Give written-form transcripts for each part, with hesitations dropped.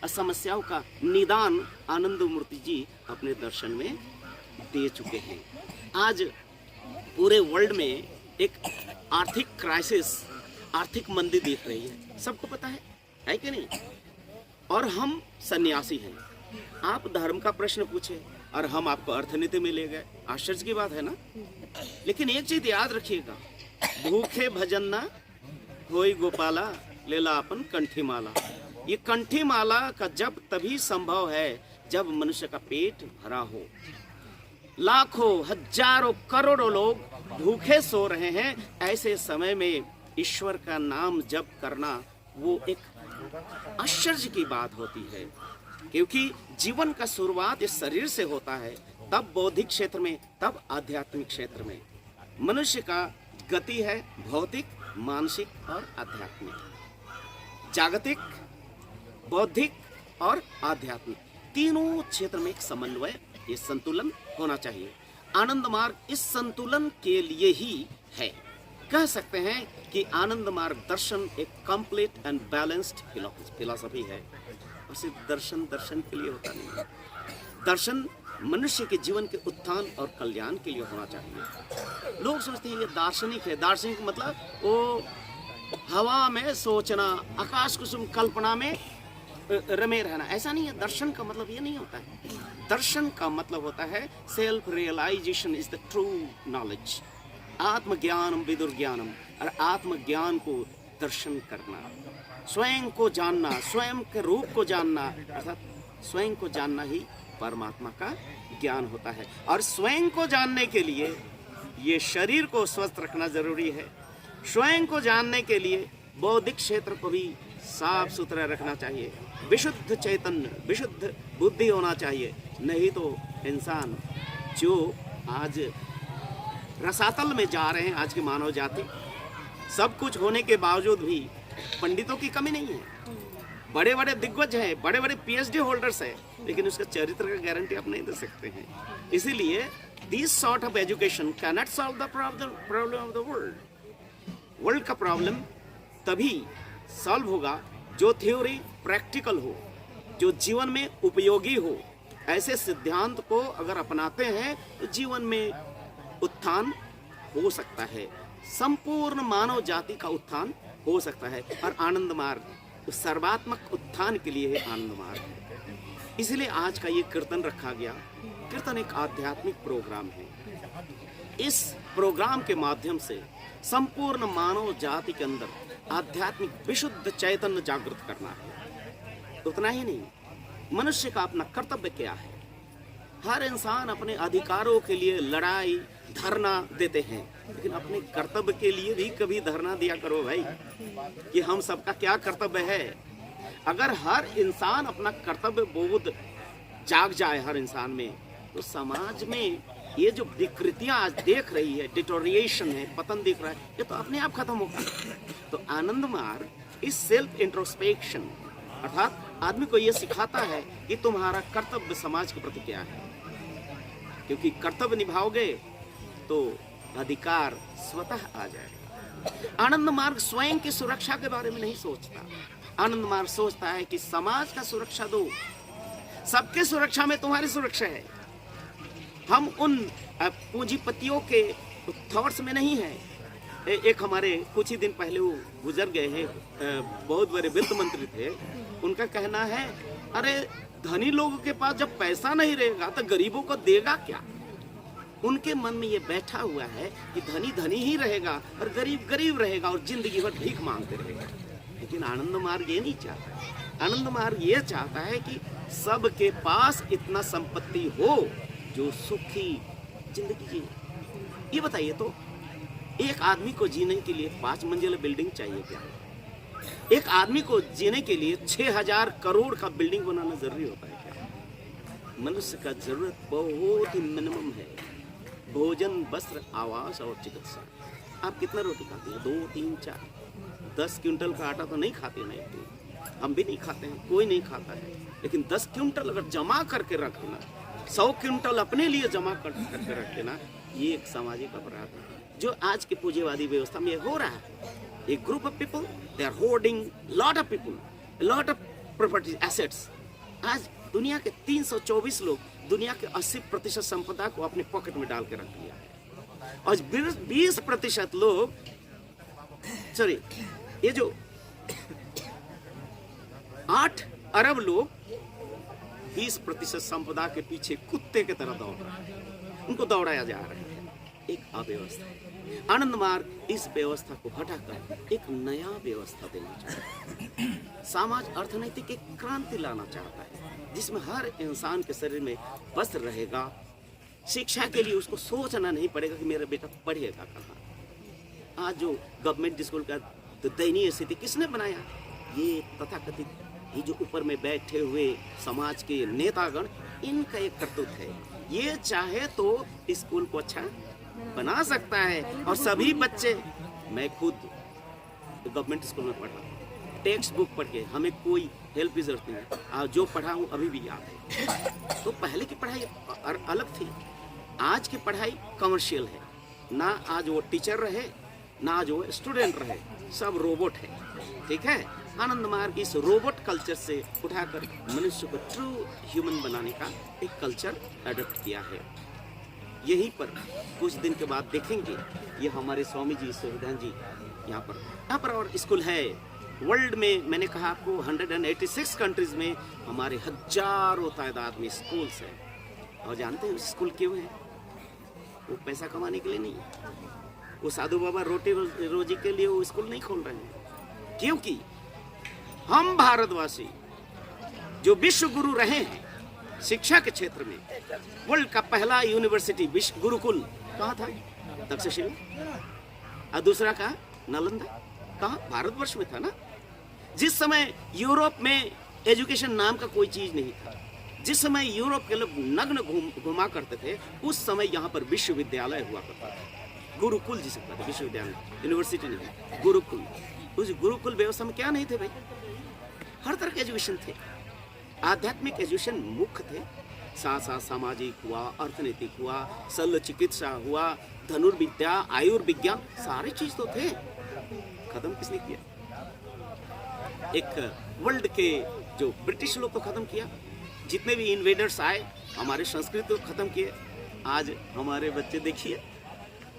समस्याओं का निदान आनंद मूर्ति जी अपने दर्शन में दे चुके हैं। आज पूरे वर्ल्ड में एक आर्थिक क्राइसिस, आर्थिक मंदी दिख रही है, सबको पता है कि नहीं? और हम सन्यासी हैं। आप धर्म का प्रश्न पूछे और हम आपको अर्थनीति में ले गए, आश्चर्य की बात है ना? लेकिन एक चीज याद रखिएगा, भूखे भजन ना होई गोपाला, लेला अपन कंठी माला। ये कंठी माला का जप तभी संभव है जब मनुष्य का पेट भरा हो। लाखों हजारों करोड़ों लोग भूखे सो रहे हैं, ऐसे समय में ईश्वर का नाम जप करना वो एक आश्चर्य की बात होती है, क्योंकि जीवन का शुरुआत इस शरीर से होता है, तब बौद्धिक क्षेत्र में, तब आध्यात्मिक क्षेत्र में। मनुष्य का गति है भौतिक, मानसिक और आध्यात्मिक। जागतिक, बौद्धिक और आध्यात्मिक तीनों क्षेत्र में एक समन्वय, ये संतुलन होना चाहिए। आनंद मार्ग इस संतुलन के लिए ही है। कह सकते हैं कि आनंद मार्ग दर्शन एक कंप्लीट एंड बैलेंस्ड फिलॉसफी है। और सिर्फ दर्शन के लिए होता नहीं है। दर्शन मनुष्य के जीवन के उत्थान और कल्याण के लिए होना चाहिए। लोग सोचते हैं ये दार्शनिक है। दार्शनिक मतलब वो हवा में सोचना, आकाश कुसुम कल्पना में रमे रहना, ऐसा नहीं है। दर्शन का मतलब ये नहीं होता है। दर्शन का मतलब होता है self realisation is the true knowledge. आत्मज्ञानम विदुर ज्ञानम, और आत्मज्ञान को दर्शन करना, स्वयं को जानना, स्वयं के रूप को जानना, अर्थात स्वयं को जानना ही परमात्मा का ज्ञान होता है। और स्वयं को जानने के लिए ये शरीर को स्वस्थ रखना जरूरी है। स्वयं को जानने के लिए बौद्धिक क्षेत्र को भी साफ सुथरा रखना चाहिए। विशुद्ध चैतन्य, विशुद्ध बुद्धि होना चाहिए। नहीं तो इंसान जो आज रसातल में जा रहे हैं, आज की मानव जाति, सब कुछ होने के बावजूद भी पंडितों की कमी नहीं है। बड़े बड़े दिग्गज हैं, बड़े बड़े PhD होल्डर्स हैं, लेकिन उसका चरित्र का गारंटी आप नहीं दे सकते हैं। इसीलिए this sort of education can not solve the problem of the world. World का प्रॉब्लम तभी सॉल्व होगा जो थ्योरी प्रैक्टिकल हो, जो जीवन में उपयोगी हो। ऐसे सिद्धांत को अगर अपनाते हैं तो जीवन में उत्थान हो सकता है, संपूर्ण मानव जाति का उत्थान हो सकता है। और आनंद मार्ग उस सर्वात्मक उत्थान के लिए है आनंद मार्ग। इसलिए आज का ये कीर्तन रखा गया। कीर्तन एक आध्यात्मिक प्रोग्राम है। इस प्रोग्राम के माध्यम से संपूर्ण मानव जाति के अंदर आध्यात्मिक विशुद्ध चैतन्य जागृत करना है। उतना ही नहीं, मनुष्य का अपना कर्तव्य क्या है। हर इंसान अपने अधिकारों के लिए लड़ाई धरना देते हैं, लेकिन अपने कर्तव्य के लिए भी कभी धरना दिया करो भाई, कि हम सबका क्या कर्तव्य है। अगर हर इंसान अपना कर्तव्य बोध जाग जाए हर इंसान में, तो समाज में ये जो विकृतियां आज देख रही है, डिटोरिएशन है, पतन दिख रहा है, ये तो अपने आप खत्म होगा। तो आनंद मार्ग इस सेल्फ इंट्रोस्पेक्शन, अर्थात आदमी को ये सिखाता है कि तुम्हारा कर्तव्य समाज के प्रति क्या है, क्योंकि कर्तव्य निभाओगे तो अधिकार स्वतः आ जाएगा। आनंद मार्ग स्वयं की सुरक्षा के बारे में नहीं सोचता। आनंद मार्ग सोचता है कि समाज का सुरक्षा दो, सबके सुरक्षा में तुम्हारी सुरक्षा है। हम उन पूंजीपतियों के थॉट्स में नहीं है। एक हमारे कुछ ही दिन पहले वो गुजर गए हैं, बहुत बड़े वित्त मंत्री थे। उनका कहना है, अरे धनी लोगों के पास जब पैसा नहीं रहेगा तो गरीबों को देगा क्या। उनके मन में ये बैठा हुआ है कि धनी धनी ही रहेगा और गरीब गरीब रहेगा और जिंदगी भर भीख मांगते रहेगा। लेकिन आनंद मार्ग ये नहीं चाहता। आनंद मार्ग ये चाहता है कि सबके पास इतना संपत्ति हो जो सुखी जिंदगी जिए। ये बताइए तो, एक आदमी को जीने के लिए 5 मंजिला बिल्डिंग चाहिए क्या? एक आदमी को जीने के लिए 6000 करोड़ का बिल्डिंग बनाना जरूरी होता है क्या? मनुष्य का जरूरत बहुत ही मिनिमम है। भोजन, वस्त्र, आवास और चिकित्सा। आप कितना रोटी खाते हैं? 2, 3, 4। 10 क्विंटल का आटा तो नहीं खाते ना एक दिन। हम भी नहीं खाते हैं, कोई नहीं खाता है। लेकिन 10 क्विंटल अगर जमा करके रख लेना, 100 क्विंटल अपने लिए जमा करके रख लेना, ये एक सामाजिक अपराध है जो आज के पूंजीवादी व्यवस्था में हो रहा है। एक group of people, they are hoarding lot of people, lot of property assets आज दुनिया के 324 लोग दुनिया के 80% संपदा को अपने पॉकेट में डाल के रख लिया है, और 20% लोग, सॉरी, ये जो 8 अरब लोग 20% संपदा के पीछे कुत्ते की तरह दौड़ रहे हैं, उनको दौड़ाया जा रहा है। एक अव्यवस्था। आनंद मार्ग इस व्यवस्था को हटाकर एक नया व्यवस्था देना चाहता है। समाज अर्थनैतिक एक क्रांति लाना चाहता है, जिसमें हर इंसान के शरीर में वस्त्र रहेगा। शिक्षा के लिए उसको सोचना नहीं पड़ेगा कि मेरा बेटा पढ़ेगा कहाँ। आज जो गवर्नमेंट स्कूल का दयनीय स्थिति किसने बनाया? ये तथाकथित ये जो ऊपर में बैठे हुए समाज के नेतागण, इनका एक करतूत है। ये चाहे तो स्कूल को अच्छा बना सकता है, और सभी बच्चे, मैं खुद गवर्नमेंट स्कूल में पढ़ा, टेक्स्ट बुक पढ़ के हमें कोई हेल्प की जरूरत नहीं है। आज जो पढ़ा हूँ अभी भी याद है। तो पहले की पढ़ाई अलग थी, आज की पढ़ाई कमर्शियल है। ना आज वो टीचर रहे, ना आज वो स्टूडेंट रहे, सब रोबोट है। ठीक है, आनंद मार्ग इस रोबोट कल्चर से उठाकर मनुष्य को ट्रू ह्यूमन बनाने का एक कल्चर अडॉप्ट किया है। यहीं पर कुछ दिन के बाद देखेंगे, ये हमारे स्वामी जी सुविधान जी यहाँ पर और स्कूल है। वर्ल्ड में मैंने कहा आपको 186 कंट्रीज में हमारे हजारों तादाद में स्कूल्स हैं। और जानते हैं स्कूल क्यों है? वो पैसा कमाने के लिए नहीं, वो साधु बाबा रोटी रोजी के लिए वो स्कूल नहीं खोल रहे हैं, क्योंकि हम भारतवासी जो विश्व गुरु रहे हैं शिक्षा के क्षेत्र में, वर्ल्ड का पहला यूनिवर्सिटी विश्व गुरुकुल कहाँ था? तक्षशिला। और दूसरा कहाँ? नालंदा। कहाँ? भारतवर्ष में था ना। जिस समय यूरोप में एजुकेशन नाम का कोई चीज नहीं था, जिस समय यूरोप के लोग नग्न घुमा करते थे, उस समय यहाँ पर विश्वविद्यालय हुआ करता था। गुरुकुल जिसे कहते हैं, विश्वविद्यालय, यूनिवर्सिटी नहीं, गुरुकुल। उस गुरुकुल व्यवस्था में क्या नहीं थे भाई? हर तरह के एजुकेशन थे। आध्यात्मिक एजुकेशन मुख्य थे, साथ साथ सामाजिक हुआ, अर्थनैतिक हुआ, शल्य चिकित्सा हुआ, धनुर्विद्या, आयुर्विज्ञान, सारी चीज तो थे। खत्म किसने किया? एक वर्ल्ड के जो ब्रिटिश लोग को खत्म किया। जितने भी इन्वेडर्स आए हमारे संस्कृति को खत्म किए। आज हमारे बच्चे देखिए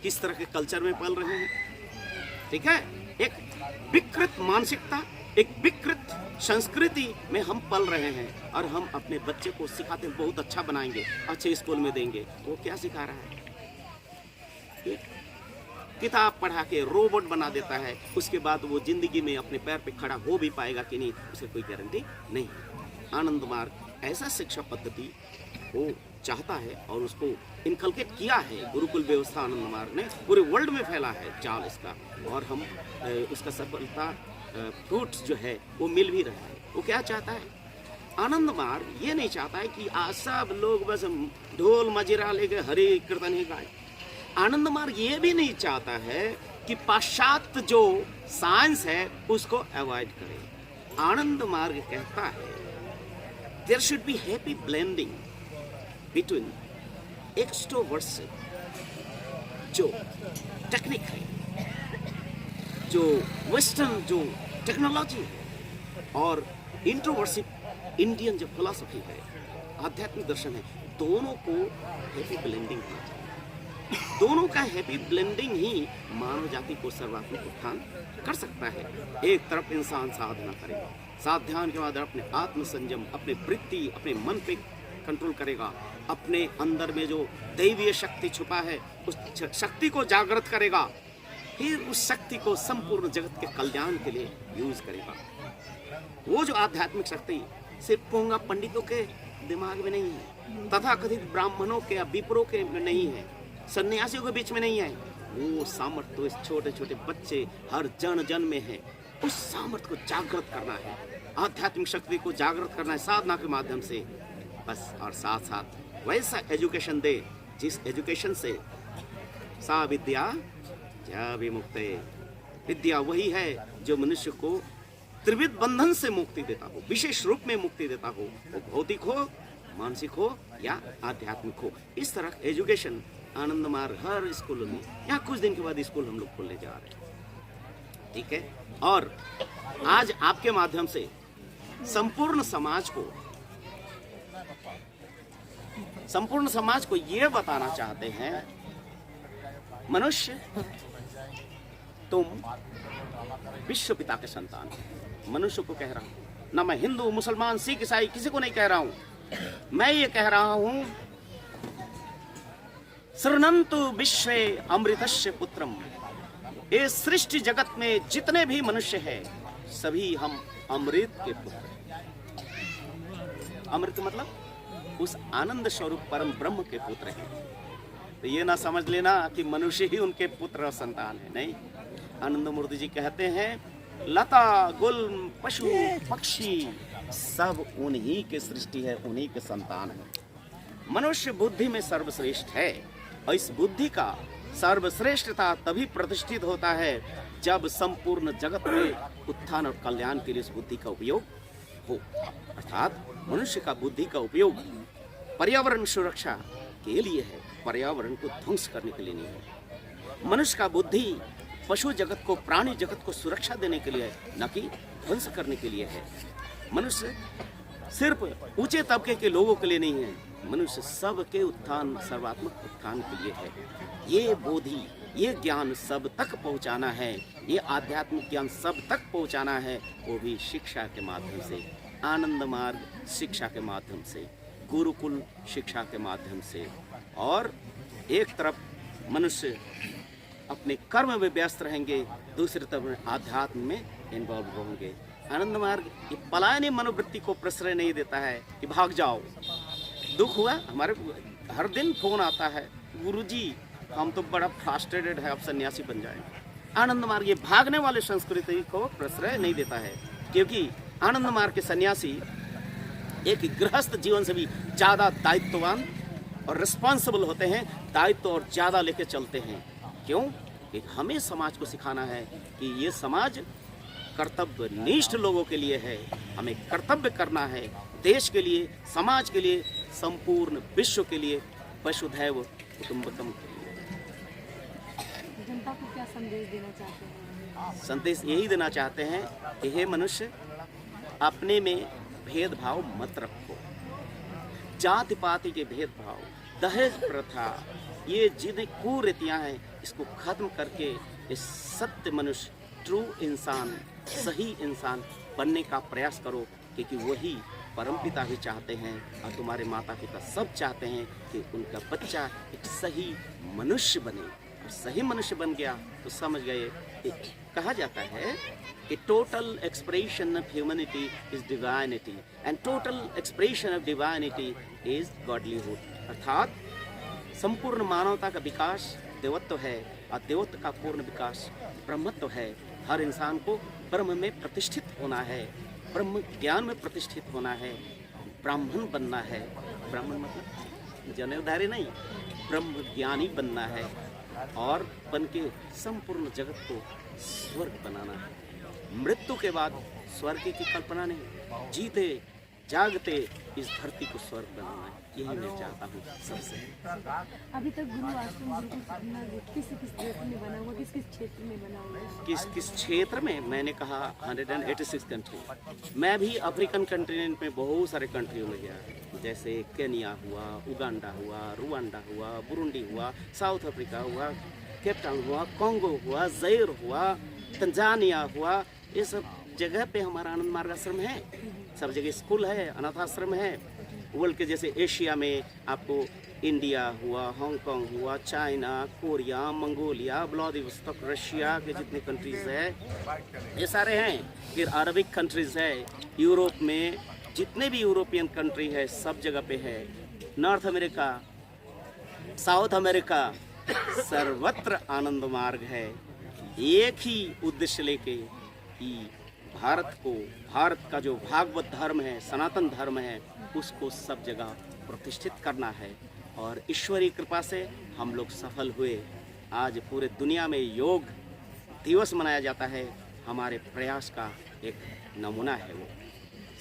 किस तरह के कल्चर में पल रहे हैं। ठीक है, एक विकृत मानसिकता, एक विकृत संस्कृति में हम पल रहे हैं, और हम अपने बच्चे को सिखाते हैं बहुत अच्छा बनाएंगे, अच्छे स्कूल में देंगे। वो क्या सिखा रहा है? एक किताब पढ़ा के रोबोट बना देता है, उसके बाद वो जिंदगी में अपने पैर पे खड़ा हो भी पाएगा कि नहीं, उसे कोई गारंटी नहीं। आनंद मार्ग ऐसा शिक्षा पद्धति वो चाहता है और उसको इनकलकेट किया है। गुरुकुल व्यवस्था आनंद मार्ग ने पूरे वर्ल्ड में फैला है जाल इसका, और हम उसका सफलता फ्रूट्स जो है वो मिल भी रहा है। वो क्या चाहता है? आनंद मार्ग ये नहीं चाहता है कि आज सब लोग बस ढोल मजीरा लेके हरे कीर्तन ही गाए। आनंद मार्ग ये भी नहीं चाहता है कि पाश्चात्य जो साइंस है उसको अवॉइड करें। आनंद मार्ग कहता है there should be happy blending between extroversive जो टेक्निक है, जो वेस्टर्न जो टेक्नोलॉजी है, और इंट्रोवर्सिव इंडियन जो फिलॉसफी है, आध्यात्मिक दर्शन है, दोनों को हैप्पी ब्लेंडिंग होना चाहिए। दोनों का हैप्पी ब्लेंडिंग ही मानव जाति को सर्वात्मक उत्थान कर सकता है। एक तरफ इंसान साधना करेगा, साध्यान के बाद अपने आत्म संयम, अपने वृत्ति, अपने मन पे कंट्रोल करेगा, अपने अंदर में जो दैवीय शक्ति छुपा है उस शक्ति को जागृत करेगा, फिर उस शक्ति को संपूर्ण जगत के कल्याण के लिए यूज करेगा। वो जो आध्यात्मिक शक्ति सिर्फ पोंगा पंडितों के दिमाग में नहीं है, तथाकथित ब्राह्मणों के या विप्रों के में नहीं है, सन्यासियों के बीच में नहीं है। वो सामर्थ्य तो इस छोटे छोटे बच्चे हर जन जन में है। उस सामर्थ्य को जागृत करना है, आध्यात्मिक शक्ति को जागृत करना है साधना के माध्यम से बस। और साथ साथ वैसा एजुकेशन दे जिस एजुकेशन से सा विद्या ज्या विमुक्ते, विद्या वही है जो मनुष्य को त्रिविध बंधन से मुक्ति देता हो, विशेष रूप में मुक्ति देता हो, वो भौतिक हो, मानसिक हो या आध्यात्मिक हो। इस तरह एजुकेशन आनंद मार्ग हर स्कूल में, यहाँ कुछ दिन के बाद स्कूल हम लोग खोलने जा रहे हैं। ठीक है, और आज आपके माध्यम से संपूर्ण समाज को संपूर्ण समाज को ये बताना चाहते हैं, मनुष्य तुम विश्व पिता के संतान हो। मनुष्य को कह रहा हूं, ना मैं हिंदू मुसलमान सिख ईसाई किसी को नहीं कह रहा हूं। मैं ये कह रहा हूं, शृणन्तु विश्वे अमृतस्य पुत्रम। इस सृष्टि जगत में जितने भी मनुष्य हैं सभी हम अमृत के पुत्र हैं। अमृत मतलब उस आनंद स्वरूप परम ब्रह्म के पुत्र हैं। तो ये ना समझ लेना कि मनुष्य ही उनके पुत्र और संतान है, नहीं। आनंद मूर्ति जी कहते हैं, लता गुल्म पशु पक्षी सब उन्हीं के सृष्टि है, उन्हीं के संतान है। मनुष्य बुद्धि में सर्वश्रेष्ठ है और इस बुद्धि का सर्वश्रेष्ठता तभी प्रतिष्ठित होता है जब संपूर्ण जगत में उत्थान और कल्याण के लिए इस बुद्धि का उपयोग हो। अर्थात मनुष्य का बुद्धि का उपयोग पर्यावरण सुरक्षा के लिए है, पर्यावरण को ध्वंस करने के लिए नहीं है। मनुष्य का बुद्धि पशु जगत को, प्राणी जगत को सुरक्षा देने के लिए है, न कि ध्वंस करने के लिए है। मनुष्य सिर्फ ऊंचे तबके के लोगों के लिए नहीं है, मनुष्य सबके उत्थान, सर्वात्मक उत्थान के लिए है। ये बोधि, ये ज्ञान सब तक पहुंचाना है, ये आध्यात्मिक ज्ञान सब तक पहुंचाना है, वो भी शिक्षा के माध्यम से, आनंद मार्ग शिक्षा के माध्यम से, गुरुकुल शिक्षा के माध्यम से। और एक तरफ मनुष्य अपने कर्म में व्यस्त रहेंगे, दूसरी तरफ आध्यात्म में इन्वॉल्व होंगे। आनंद मार्ग ये पलायनी मनोवृत्ति को प्रश्रय नहीं देता है कि भाग जाओ। दुख हुआ, हमारे हर दिन फोन आता है, गुरुजी हम तो बड़ा फ्रस्ट्रेटेड है, अब सन्यासी बन जाए। आनंद मार्ग ये भागने वाले संस्कृति को प्रश्रय नहीं देता है, क्योंकि आनंद मार्ग के सन्यासी एक गृहस्थ जीवन से भी ज़्यादा दायित्ववान और रिस्पॉन्सिबल होते हैं, दायित्व और ज़्यादा लेके चलते हैं। क्यों? कि हमें समाज को सिखाना है कि ये समाज कर्तव्य निष्ठ लोगों के लिए है, हमें कर्तव्य करना है देश के लिए, समाज के लिए, संपूर्ण विश्व के लिए, वसुधैव कुटुंबकम के लिए। जनता को क्या संदेश देना चाहते हैं? संदेश यही देना चाहते हैं कि हे मनुष्य, अपने में भेदभाव मत रखो। जाति पाति के भेदभाव, दहेज प्रथा, ये जितनी कुरीतियां हैं, इसको खत्म करके इस सत्य मनुष्य, ट्रू इंसान, सही इंसान बनने का प्रयास करो, क्योंकि वही परमपिता भी चाहते हैं और तुम्हारे माता पिता सब चाहते हैं कि उनका बच्चा एक सही मनुष्य बने। और सही मनुष्य बन गया तो समझ गए, कहा जाता है कि total expression of humanity is divinity and total expression of divinity is godlihood. अर्थात संपूर्ण मानवता का विकास देवत्व है और देवत्व का पूर्ण विकास ब्रह्मत्व है। हर इंसान को ब्रह्म में प्रतिष्ठित होना है, ब्रह्म ज्ञान में प्रतिष्ठित होना है, ब्राह्मण बनना है। ब्राह्मण मतलब जनेऊधारी नहीं, ब्रह्म ज्ञानी बनना है और बन के संपूर्ण जगत को स्वर्ग बनाना है। मृत्यु के बाद स्वर्ग की कल्पना नहीं, जीते जागते इस धरती को स्वर्ग बनाना है, यही मैं चाहता हूँ सबसे। अभी तक गुरु आश्रम किस क्षेत्र में बना हुआ, किस क्षेत्र में बना हुआ है? किस क्षेत्र में? मैंने कहा 186 कंट्री। मैं भी अफ्रीकन कंटिनेंट में बहुत सारे कंट्रियों में गया, जैसे केनिया हुआ, उगांडा हुआ, रुवांडा हुआ, बुरुंडी हुआ, साउथ अफ्रीका हुआ, केप टाउन हुआ, कॉन्गो हुआ, ज़ैर हुआ, तंजानिया हुआ। ये सब जगह पे हमारा आनंद मार्ग आश्रम है। सब जगह स्कूल है, अनाथ आश्रम है। वर्ल्ड के जैसे एशिया में आपको इंडिया हुआ, हांगकांग हुआ, China, Korea, Mongolia, Vladivostok, Russia के जितने कंट्रीज है ये सारे हैं। फिर अरबिक कंट्रीज है, यूरोप में जितने भी यूरोपियन कंट्री है सब जगह पे है। नॉर्थ अमेरिका, साउथ अमेरिका, सर्वत्र आनंद मार्ग है। एक ही उद्देश्य लेके कि भारत को, भारत का जो भागवत धर्म है, सनातन धर्म है, उसको सब जगह प्रतिष्ठित करना है। और ईश्वरीय कृपा से हम लोग सफल हुए। आज पूरे दुनिया में योग दिवस मनाया जाता है, हमारे प्रयास का एक नमूना है वो।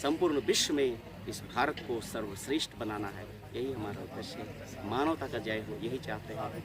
संपूर्ण विश्व में इस भारत को सर्वश्रेष्ठ बनाना है, यही हमारा उद्देश्य है। मानवता का जय हो, यही चाहते हैं।